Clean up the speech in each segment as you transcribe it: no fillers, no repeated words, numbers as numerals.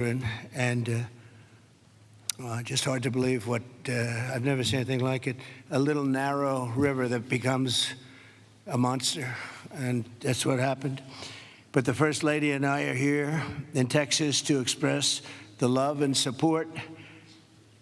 And just hard to believe what I've never seen anything like it. A little narrow river that becomes a monster, and that's what happened. But the First Lady and I are here in Texas to express the love and support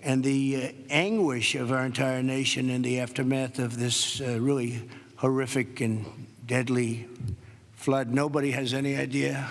and the anguish of our entire nation in the aftermath of this really horrific and deadly flood. Nobody has any idea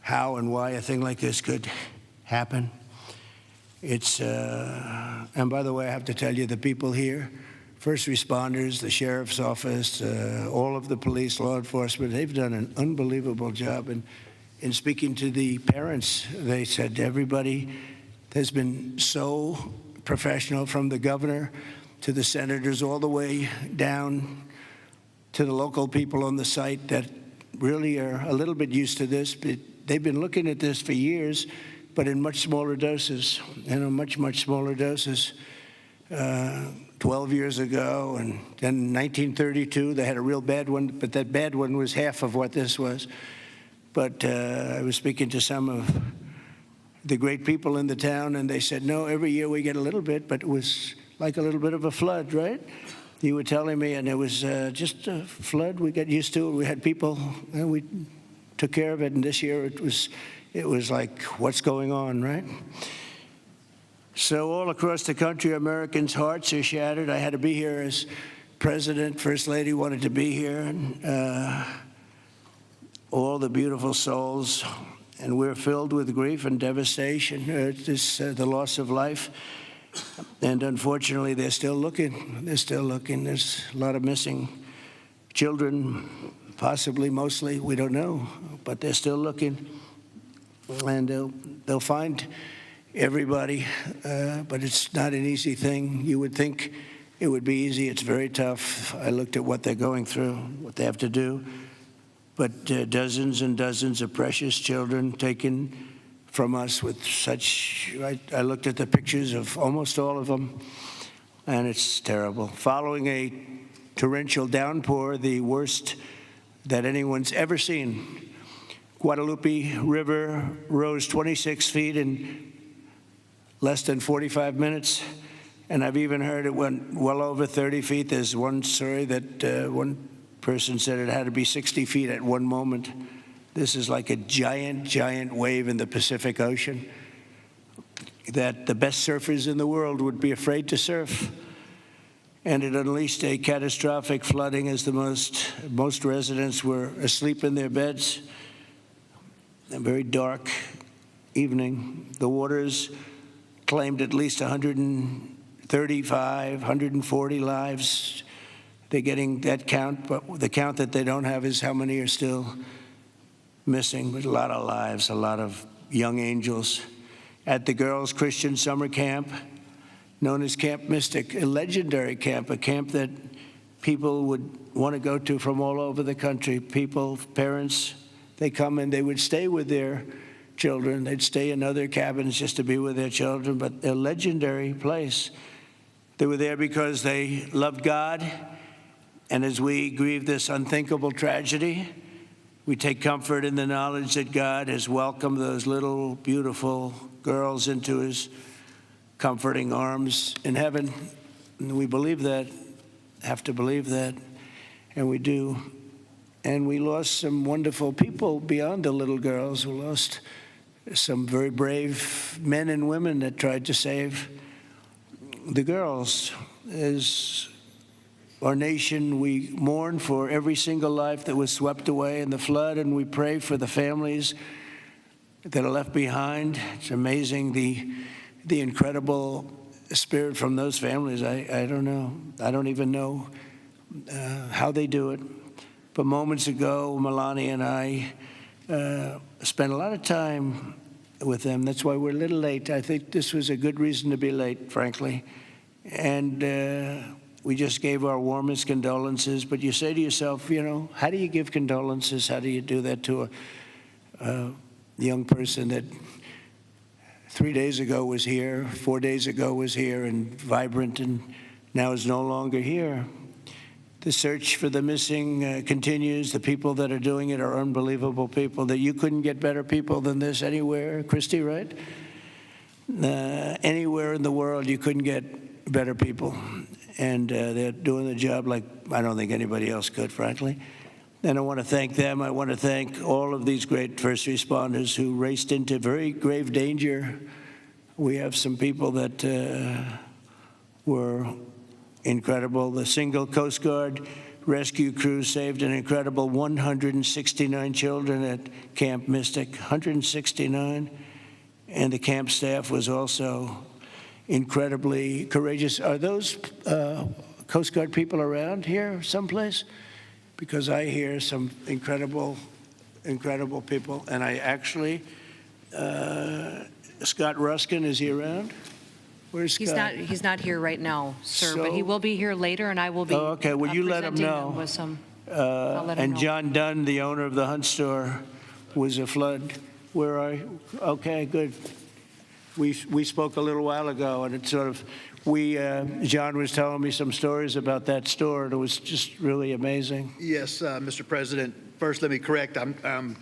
how and why a thing like this could happen. It's, and by the way, I have to tell you, the people here, first responders, the sheriff's office, all of the police, law enforcement, they've done an unbelievable job. And in speaking to the parents, they said everybody has been so professional, from the governor to the senators, all the way down to the local people on the site that really are a little bit used to this. But they've been looking at this for years, but in much smaller doses, much smaller doses. 12 years ago, and then 1932, they had a real bad one, but that bad one was half of what this was. But I was speaking to some of the great people in the town, and they said, no, every year we get a little bit, but it was like a little bit of a flood, right? You were telling me, and it was just a flood. We got used to it. We had people, and we took care of it, and this year it was like, what's going on, right? So all across the country, Americans' hearts are shattered. I had to be here as president. First Lady wanted to be here, and all the beautiful souls. And we're filled with grief and devastation. The loss of life. And unfortunately, they're still looking. They're still looking. There's a lot of missing children, possibly, mostly. We don't know. But they're still looking. And they'll find everybody, but it's not an easy thing. You would think it would be easy. It's very tough. I looked at what they're going through, what they have to do. But dozens and dozens of precious children taken from us with such, I looked at the pictures of almost all of them, and it's terrible. Following a torrential downpour, the worst that anyone's ever seen, Guadalupe River rose 26 feet in less than 45 minutes, and I've even heard it went well over 30 feet. There's one story that one person said it had to be 60 feet at one moment. This is like a giant wave in the Pacific Ocean that the best surfers in the world would be afraid to surf. And it unleashed a catastrophic flooding as most residents were asleep in their beds. A very dark evening. The waters claimed at least 135, 140 lives. They're getting that count, but the count that they don't have is how many are still missing. But a lot of lives, a lot of young angels. At the Girls Christian Summer Camp, known as Camp Mystic, a legendary camp, a camp that people would want to go to from all over the country. People, parents, they come and they would stay with their children. They'd stay in other cabins just to be with their children, but a legendary place. They were there because they loved God. And as we grieve this unthinkable tragedy, we take comfort in the knowledge that God has welcomed those little, beautiful girls into his comforting arms in heaven. And we believe that, have to believe that, and we do. And we lost some wonderful people beyond the little girls. We lost some very brave men and women that tried to save the girls. As our nation, we mourn for every single life that was swept away in the flood, and we pray for the families that are left behind. It's amazing the incredible spirit from those families. I don't know. I don't even know how they do it. But moments ago, Melania and I spent a lot of time with them. That's why we're a little late. I think this was a good reason to be late, frankly. And we just gave our warmest condolences. But you say to yourself, how do you give condolences? How do you do that to a young person that 3 days ago was here, 4 days ago was here and vibrant, and now is no longer here? The search for the missing continues. The people that are doing it are unbelievable people. That you couldn't get better people than this anywhere, Christy, right? Anywhere in the world, you couldn't get better people. And they're doing the job like I don't think anybody else could, frankly. And I want to thank them. I want to thank all of these great first responders who raced into very grave danger. We have some people that were incredible. The single Coast Guard rescue crew saved an incredible 169 children at Camp Mystic, 169. And the camp staff was also incredibly courageous. Are those Coast Guard people around here someplace? Because I hear some incredible people. And I actually, Scott Ruskin, is he around? Where's Scott? He's not here right now, sir, but he will be here later, and I will be. Oh, okay. Well, you let him know. With some, and John Dunn, the owner of the Hunt store, was a flood. Where are you? Okay, good. We spoke a little while ago, and it's sort of John was telling me some stories about that store, and it was just really amazing. Yes, Mr. President. First, let me correct. I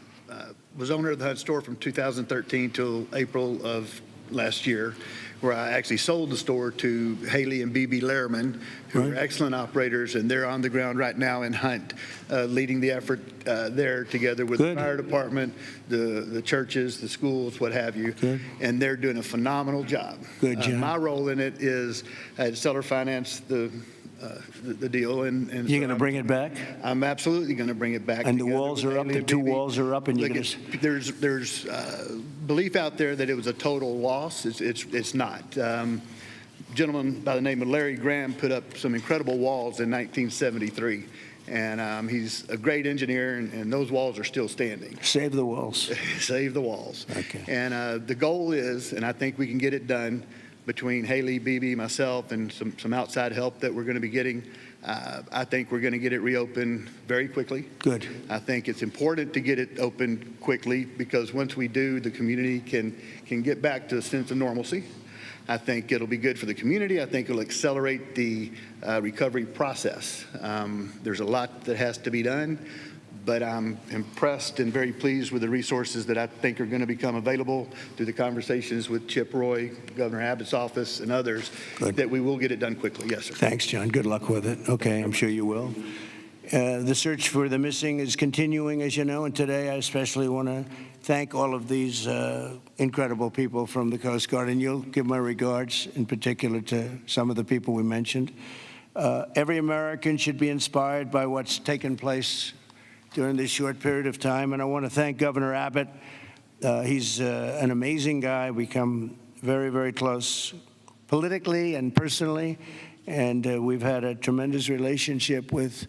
was owner of the Hunt store from 2013 till April of last year, where I actually sold the store to Haley and BB Lehrman, who are excellent operators, and they're on the ground right now in Hunt, leading the effort there together with the fire department, the churches, the schools, what have you. And they're doing a phenomenal job. Good job. My role in it is I had seller finance the deal. And you're going to bring it back? I'm absolutely going to bring it back. And the walls are up, the two walls are up, and you're going to... There's belief out there that it was a total loss. It's not. A gentleman by the name of Larry Graham put up some incredible walls in 1973. And he's a great engineer, and those walls are still standing. Save the walls. Save the walls. Okay. And the goal is, and I think we can get it done, between Haley, BB, myself, and some outside help that we're going to be getting, I think we're going to get it reopened very quickly. Good. I think it's important to get it open quickly because once we do, the community can get back to a sense of normalcy. I think it'll be good for the community. I think it'll accelerate the recovery process. There's a lot that has to be done, but I'm impressed and very pleased with the resources that I think are going to become available through the conversations with Chip Roy, Governor Abbott's office, and others, that we will get it done quickly. Yes, sir. Thanks, John. Good luck with it. Okay, I'm sure you will. The search for the missing is continuing, as you know, and today I especially want to thank all of these incredible people from the Coast Guard, and you'll give my regards in particular to some of the people we mentioned. Every American should be inspired by what's taken place during this short period of time, and I want to thank Governor Abbott. He's an amazing guy. We come very, very close politically and personally, and we've had a tremendous relationship with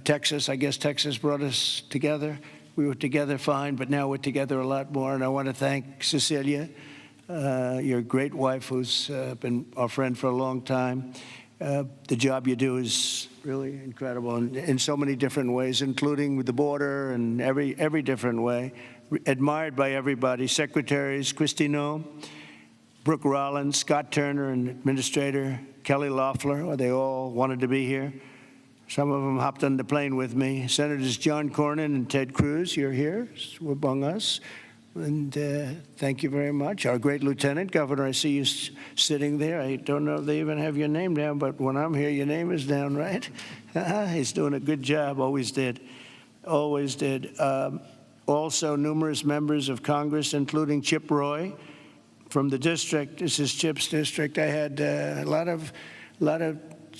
Texas. I guess Texas brought us together. We were together fine, but now we're together a lot more, and I want to thank Cecilia, your great wife, who's been our friend for a long time. The job you do is really incredible in so many different ways, including with the border and every different way. Admired by everybody. Secretaries, Christine, Brooke Rollins, Scott Turner, and Administrator Kelly Loeffler, they all wanted to be here. Some of them hopped on the plane with me. Senators John Cornyn and Ted Cruz, you're here among us. And thank you very much. Our great Lieutenant Governor, I see you sitting there. I don't know if they even have your name down, but when I'm here, your name is down, right? He's doing a good job, always did. Always did. Also, numerous members of Congress, including Chip Roy from the district. This is Chip's district. I had a lot of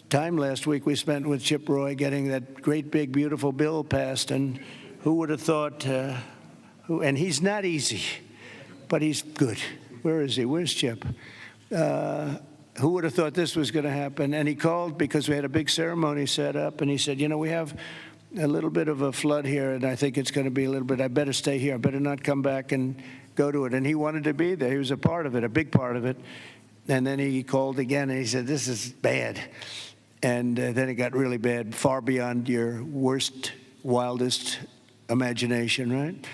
time last week we spent with Chip Roy getting that great, big, beautiful bill passed. And who would have thought... and he's not easy, but he's good. Where is he? Where's Chip? Who would have thought this was going to happen? And he called because we had a big ceremony set up, and he said, you know, we have a little bit of a flood here, and I think it's going to be a little bit, I better stay here. I better not come back and go to it. And he wanted to be there. He was a part of it, a big part of it. And then he called again, and he said, this is bad. And then it got really bad, far beyond your worst, wildest imagination, right?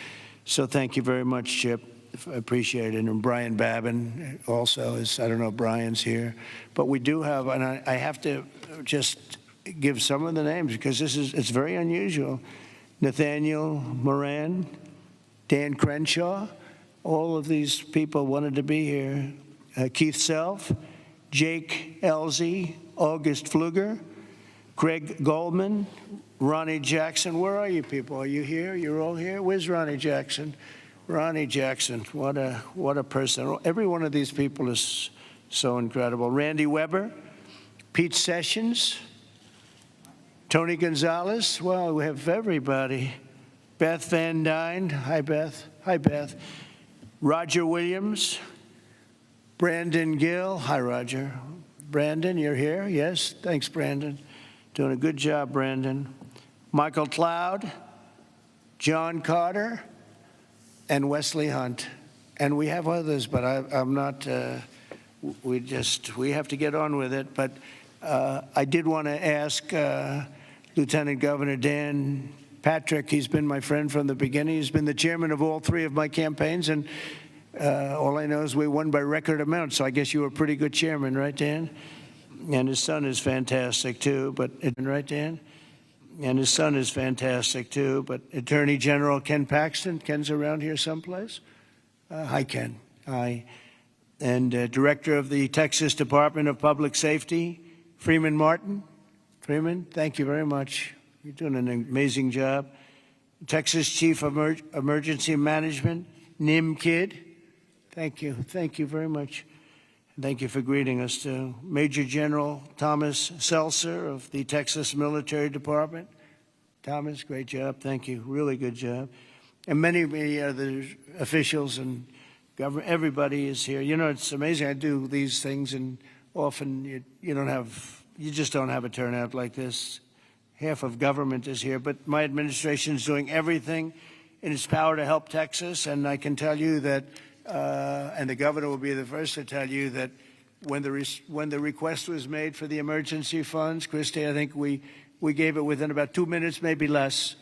So thank you very much, Chip. I appreciate it. And Brian Babin also is, I don't know if Brian's here. But we do have, and I have to just give some of the names because it's very unusual. Nathaniel Moran, Dan Crenshaw, all of these people wanted to be here. Keith Self, Jake Elzey, August Pfluger, Craig Goldman, Ronnie Jackson. Where are you people? Are you here? You're all here? Where's Ronnie Jackson? Ronnie Jackson, what a person. Every one of these people is so incredible. Randy Weber, Pete Sessions, Tony Gonzalez. Well, we have everybody. Beth Van Dyne. Hi, Beth. Hi, Beth. Roger Williams. Brandon Gill. Hi, Roger. Brandon, you're here? Yes. Thanks, Brandon. Doing a good job, Brandon. Michael Cloud, John Carter, and Wesley Hunt. And we have others, but I'm not, we have to get on with it. But I did want to ask Lieutenant Governor Dan Patrick. He's been my friend from the beginning. He's been the chairman of all three of my campaigns, and all I know is we won by record amounts. So I guess you were a pretty good chairman, right, Dan? And his son is fantastic too. But right, Dan? And his son is fantastic too. But Attorney General Ken Paxton. Ken's around here someplace. Hi, Ken. Hi. And Director of the Texas Department of Public Safety, Freeman Martin. Freeman, thank you very much. You're doing an amazing job. Texas Chief of Emergency Management, Nim Kidd. Thank you. Thank you very much. Thank you for greeting us, too. Major General Thomas Seltzer of the Texas Military Department. Thomas, great job. Thank you. Really good job. And many other officials and government, everybody is here. You know, it's amazing. I do these things, and often you just don't have a turnout like this. Half of government is here, but my administration is doing everything in its power to help Texas, and I can tell you that, and the governor will be the first to tell you that when the request was made for the emergency funds, Christy, I think we gave it within about 2 minutes, maybe less,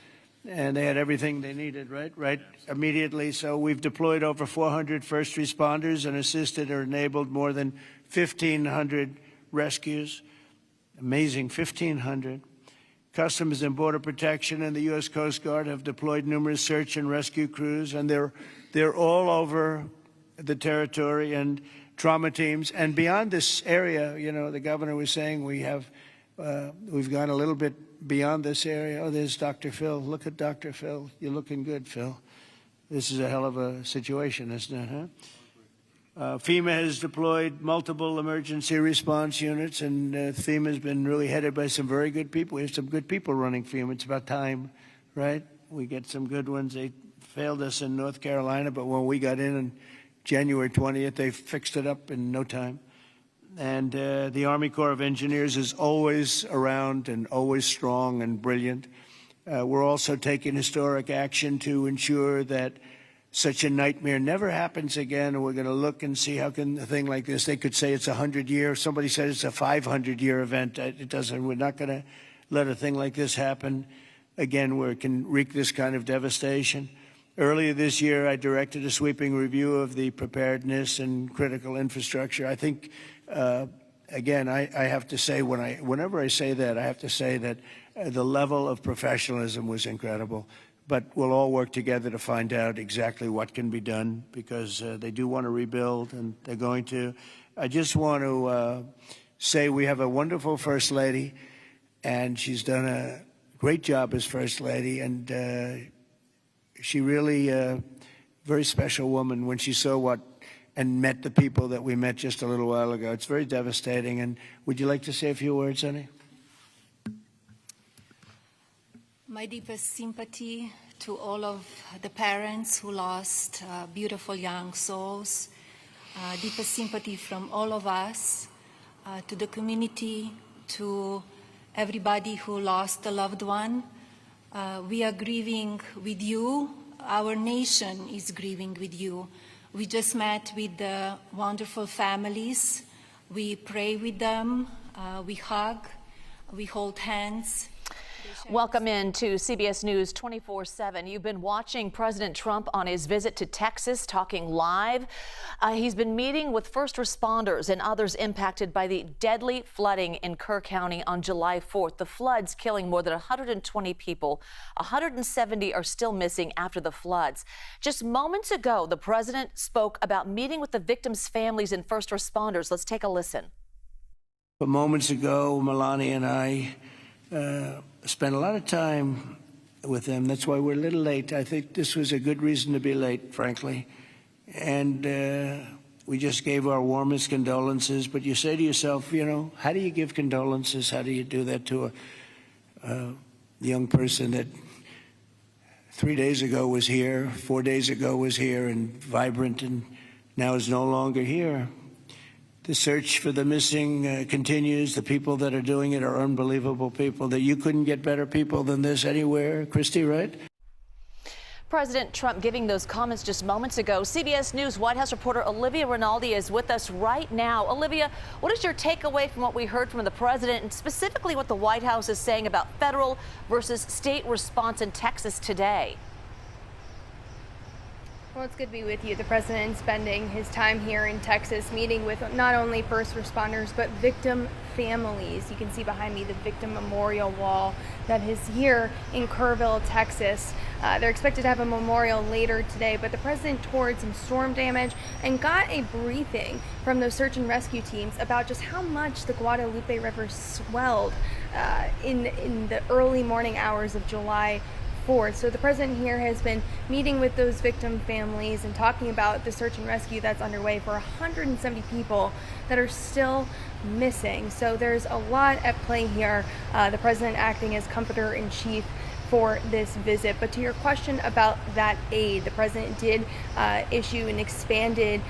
and they had everything they needed, right, immediately. So we've deployed over 400 first responders and assisted or enabled more than 1,500 rescues. Amazing, 1,500. Customs and Border Protection and the U.S. Coast Guard have deployed numerous search and rescue crews, and they're all over the territory, and trauma teams. And beyond this area, you know, the governor was saying we've gone a little bit beyond this area. Oh, there's Dr. Phil. Look at Dr. Phil. You're looking good, Phil. This is a hell of a situation, isn't it, huh? FEMA has deployed multiple emergency response units, and FEMA has been really headed by some very good people. We have some good people running FEMA. It's about time, right? We get some good ones. They failed us in North Carolina, but when we got in on January 20th, they fixed it up in no time. And the Army Corps of Engineers is always around and always strong and brilliant. We're also taking historic action to ensure that such a nightmare never happens again. And we're going to look and see how can a thing like this, they could say it's 100-year. Somebody said it's a 500-year event. It doesn't. We're not going to let a thing like this happen again where it can wreak this kind of devastation. Earlier this year, I directed a sweeping review of the preparedness and critical infrastructure. I think, again, I have to say, whenever I say that, I have to say that the level of professionalism was incredible. But we'll all work together to find out exactly what can be done, because they do want to rebuild, and they're going to. I just want to say we have a wonderful First Lady, and she's done a great job as First Lady, and she really very special woman when she saw and met the people that we met just a little while ago. It's very devastating. And would you like to say a few words, honey? My deepest sympathy to all of the parents who lost beautiful young souls. Deepest sympathy from all of us to the community, to everybody who lost a loved one. We are grieving with you. Our nation is grieving with you. We just met with the wonderful families. We pray with them. We hug. We hold hands. Welcome in to CBS News 24/7. You've been watching President Trump on his visit to Texas, talking live. He's been meeting with first responders and others impacted by the deadly flooding in Kerr County on July 4th. The floods killing more than 120 people. 170 are still missing after the floods. Just moments ago, the president spoke about meeting with the victims' families and first responders. Let's take a listen. But moments ago, Melania and I spent a lot of time with them. That's why we're a little late. I think this was a good reason to be late, frankly. And we just gave our warmest condolences. But you say to yourself, you know, how do you give condolences? How do you do that to a young person that 3 days ago was here, 4 days ago was here and vibrant, and now is no longer here? The search for the missing continues. The people that are doing it are unbelievable people. That you couldn't get better people than this anywhere, Christy, right? President Trump giving those comments just moments ago. CBS News White House reporter Olivia Rinaldi is with us right now. Olivia, what is your takeaway from what we heard from the president, and specifically what the White House is saying about federal versus state response in Texas today? Well, it's good to be with you. The president spending his time here in Texas meeting with not only first responders, but victim families. You can see behind me the victim memorial wall that is here in Kerrville, Texas. They're expected to have a memorial later today, but the president toured some storm damage and got a briefing from those search and rescue teams about just how much the Guadalupe River swelled in the early morning hours of July 4th. So the president here has been meeting with those victim families and talking about the search and rescue that's underway for 170 people that are still missing. So there's a lot at play here. The president acting as comforter-in-chief for this visit. But to your question about that aid, the president did issue an expanded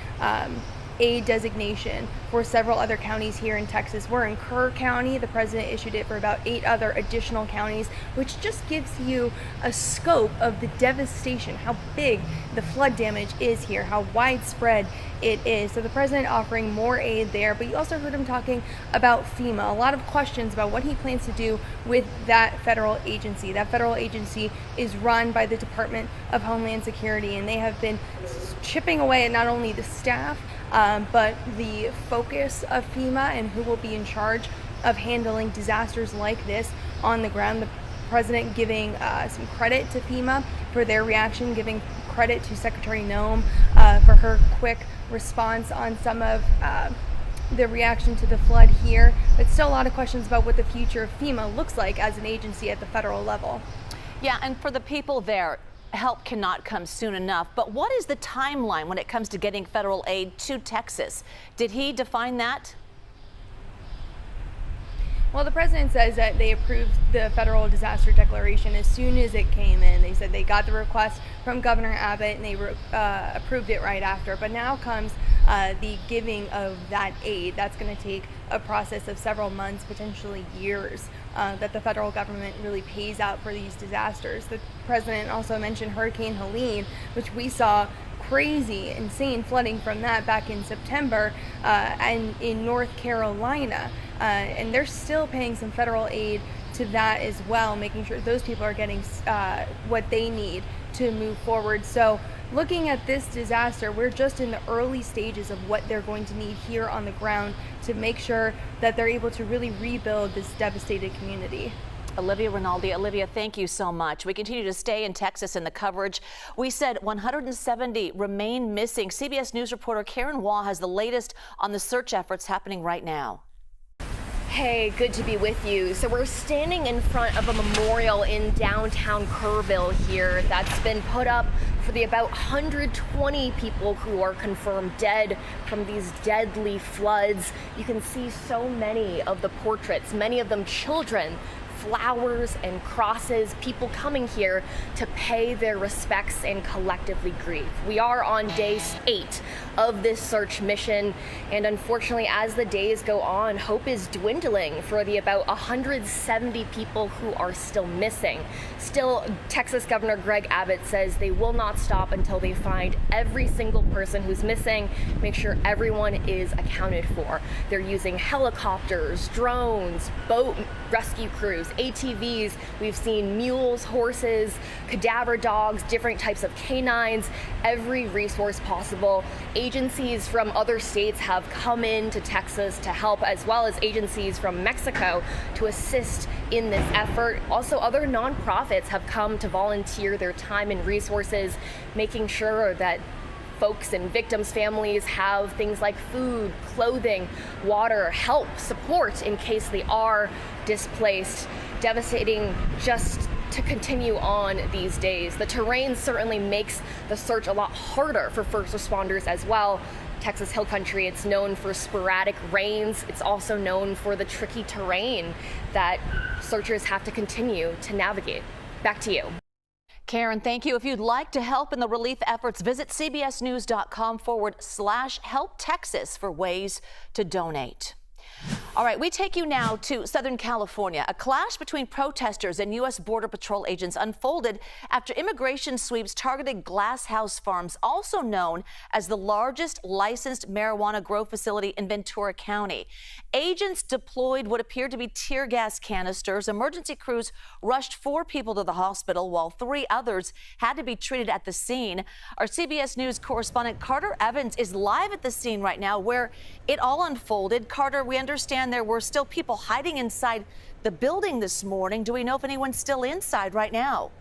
aid designation for several other counties here in Texas. We're in Kerr County. The president issued it for about 8 other additional counties, which just gives you a scope of the devastation, how big the flood damage is here, how widespread it is. So the president offering more aid there, but you also heard him talking about FEMA. A lot of questions about what he plans to do with that federal agency. That federal agency is run by the Department of Homeland Security, and they have been chipping away at not only the staff, but the focus of FEMA and who will be in charge of handling disasters like this on the ground. The president giving some credit to FEMA for their reaction, giving credit to Secretary Noem for her quick response on some of the reaction to the flood here. But still a lot of questions about what the future of FEMA looks like as an agency at the federal level. Yeah, and for the people there, help cannot come soon enough. But what is the timeline when it comes to getting federal aid to Texas? Did he define that? Well, the president says that they approved the federal disaster declaration as soon as it came in. They said they got the request from Governor Abbott and they approved it right after. But now comes the giving of that aid. That's going to take a process of several months, potentially years, that the federal government really pays out for these disasters. The president also mentioned Hurricane Helene, which we saw crazy, insane flooding from that back in September and in North Carolina. And they're still paying some federal aid to that as well, making sure those people are getting what they need to move forward. So looking at this disaster, we're just in the early stages of what they're going to need here on the ground to make sure that they're able to really rebuild this devastated community. Olivia Rinaldi. Olivia, thank you so much. We continue to stay in Texas in the coverage. We said 170 remain missing. CBS News reporter Karen Waugh has the latest on the search efforts happening right now. Hey, good to be with you. So we're standing in front of a memorial in downtown Kerrville here that's been put up for the about 120 people who are confirmed dead from these deadly floods. You can see so many of the portraits, many of them children, flowers and crosses, people coming here to pay their respects and collectively grieve. We are on day 8 of this search mission, and unfortunately, as the days go on, hope is dwindling for the about 170 people who are still missing. Still, Texas Governor Greg Abbott says they will not stop until they find every single person who's missing, make sure everyone is accounted for. They're using helicopters, drones, boat rescue crews, ATVs, we've seen mules, horses, cadaver dogs, different types of canines, every resource possible. Agencies from other states have come into Texas to help, as well as agencies from Mexico to assist in this effort. Also, other nonprofits have come to volunteer their time and resources, making sure that folks and victims' families have things like food, clothing, water, help, support in case they are displaced. Devastating just to continue on these days. The terrain certainly makes the search a lot harder for first responders as well. Texas Hill Country, it's known for sporadic rains. It's also known for the tricky terrain that searchers have to continue to navigate. Back to you. Karen, thank you. If you'd like to help in the relief efforts, visit cbsnews.com/help Texas for ways to donate. All right, we take you now to Southern California. A clash between protesters and U.S. Border Patrol agents unfolded after immigration sweeps targeted Glass House Farms, also known as the largest licensed marijuana grow facility in Ventura County. Agents deployed what appeared to be tear gas canisters. Emergency crews rushed 4 people to the hospital, while 3 others had to be treated at the scene. Our CBS News correspondent Carter Evans is live at the scene right now where it all unfolded. Carter, we understand there were still people hiding inside the building this morning. Do we know if anyone's still inside right now?